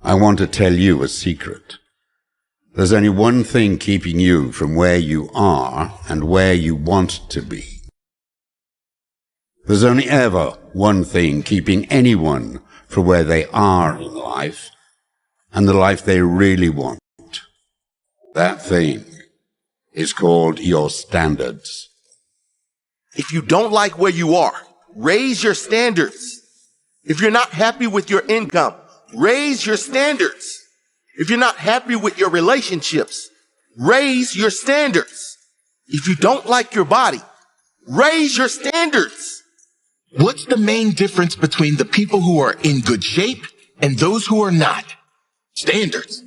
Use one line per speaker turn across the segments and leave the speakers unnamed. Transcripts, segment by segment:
I want to tell you a secret. There's only one thing keeping you from where you are and where you want to be. There's only ever one thing keeping anyone from where they are in life and the life they really want. That thing is called your standards.
If you don't like where you are, raise your standards. If you're not happy with your income, raise your standards. If you're not happy with your relationships, raise your standards. If you don't like your body, raise your standards.
What's the main difference between the people who are in good shape and those who are not? Standards.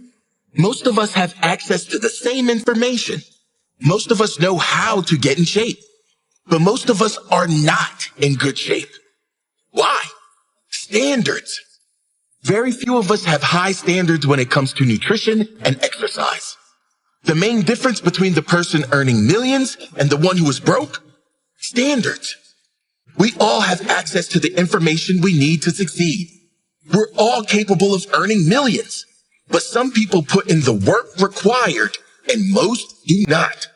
Most of us have access to the same information. Most of us know how to get in shape. But most of us are not in good shape. Why? Standards. Very few of us have high standards when it comes to nutrition and exercise. The main difference between the person earning millions and the one who is broke? Standards. We all have access to the information we need to succeed. We're all capable of earning millions, but some people put in the work required and most do not.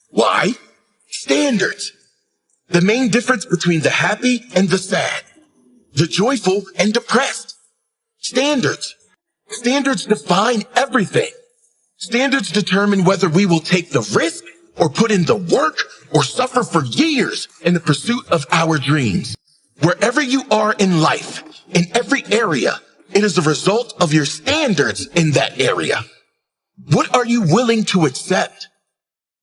Why? Standards. The main difference between the happy and the sad, the joyful and depressed. Standards. Standards define everything. Standards determine whether we will take the risk or put in the work or suffer for years in the pursuit of our dreams. Wherever you are in life, in every area, it is a result of your standards in that area. What are you willing to accept?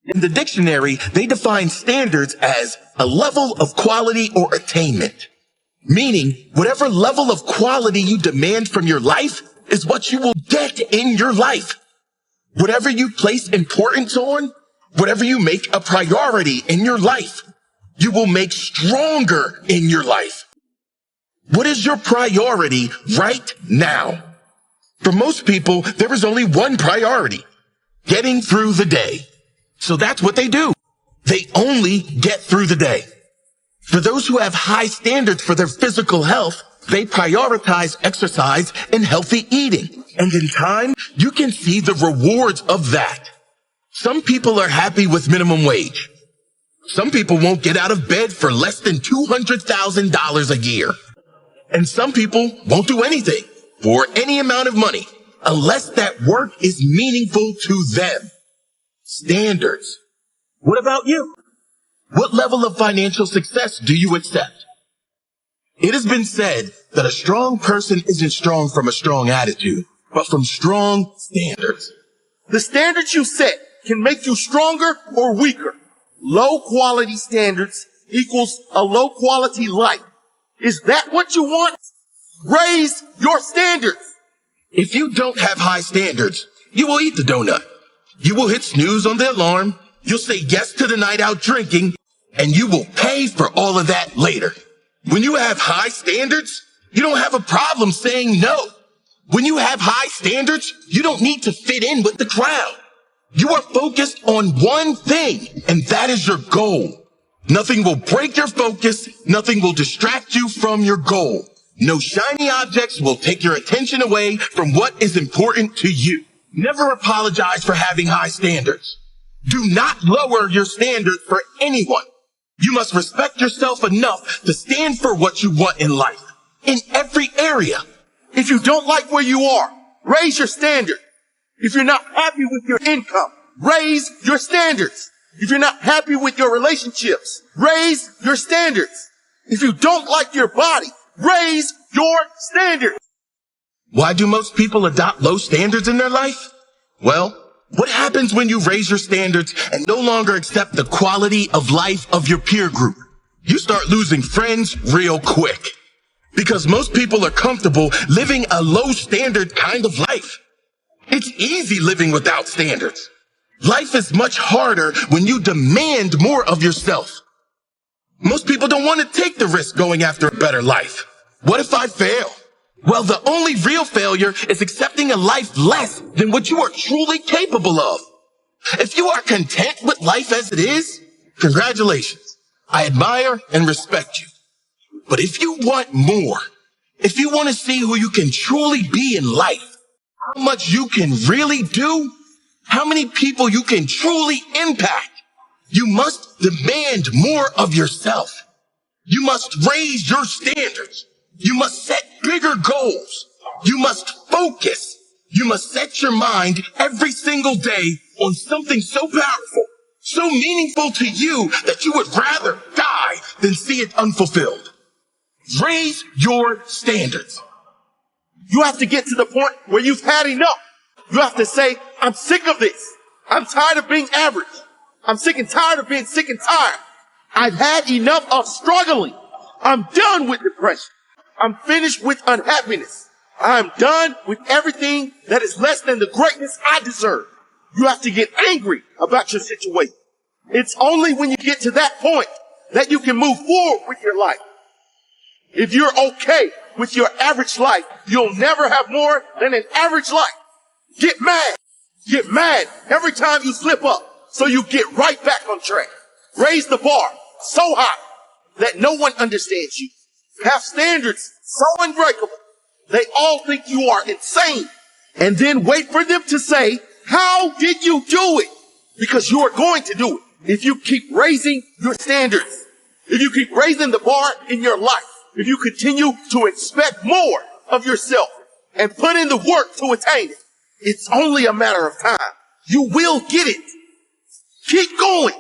In the dictionary, they define standards as a level of quality or attainment. Meaning, whatever level of quality you demand from your life is what you will get in your life. Whatever you place importance on, whatever you make a priority in your life, you will make stronger in your life. What is your priority right now? For most people, there is only one priority: getting through the day. So that's what they do. They only get through the day. For those who have high standards for their physical health, they prioritize exercise and healthy eating. And in time, you can see the rewards of that. Some people are happy with minimum wage. Some people won't get out of bed for less than $200,000 a year. And some people won't do anything for any amount of money unless that work is meaningful to them. Standards. What about you? What level of financial success do you accept? It has been said that a strong person isn't strong from a strong attitude, but from strong standards.
The standards you set can make you stronger or weaker. Low quality standards equals a low quality life. Is that what you want? Raise your standards.
If you don't have high standards, you will eat the donut. You will hit snooze on the alarm. You'll say yes to the night out drinking, and you will pay for all of that later. When you have high standards, you don't have a problem saying no. When you have high standards, you don't need to fit in with the crowd. You are focused on one thing, and that is your goal. Nothing will break your focus. Nothing will distract you from your goal. No shiny objects will take your attention away from what is important to you. Never apologize for having high standards. Do not lower your standards for anyone. You must respect yourself enough to stand for what you want in life, in every area.
If you don't like where you are, raise your standard. If you're not happy with your income, raise your standards. If you're not happy with your relationships, raise your standards. If you don't like your body, raise your standards.
Why do most people adopt low standards in their life? Well, what happens when you raise your standards and no longer accept the quality of life of your peer group? You start losing friends real quick. Because most people are comfortable living a low standard kind of life. It's easy living without standards. Life is much harder when you demand more of yourself. Most people don't want to take the risk going after a better life. What if I fail? Well, the only real failure is accepting a life less than what you are truly capable of. If you are content with life as it is, congratulations. I admire and respect you. But if you want more, if you want to see who you can truly be in life, how much you can really do, how many people you can truly impact, you must demand more of yourself. You must raise your standards. You must set bigger goals. You must focus. You must set your mind every single day on something so powerful, so meaningful to you that you would rather die than see it unfulfilled. Raise your standards.
You have to get to the point where you've had enough. You have to say, I'm sick of this. I'm tired of being average. I'm sick and tired of being sick and tired. I've had enough of struggling. I'm done with depression. I'm finished with unhappiness. I'm done with everything that is less than the greatness I deserve. You have to get angry about your situation. It's only when you get to that point that you can move forward with your life. If you're okay with your average life, you'll never have more than an average life. Get mad. Get mad every time you slip up so you get right back on track. Raise the bar so high that no one understands you. Have standards so unbreakable they all think you are insane. And then wait for them to say, how did you do it? Because you are going to do it. If you keep raising your standards, if you keep raising the bar in your life, if you continue to expect more of yourself and put in the work to attain it, it's only a matter of time. You will get it. Keep going.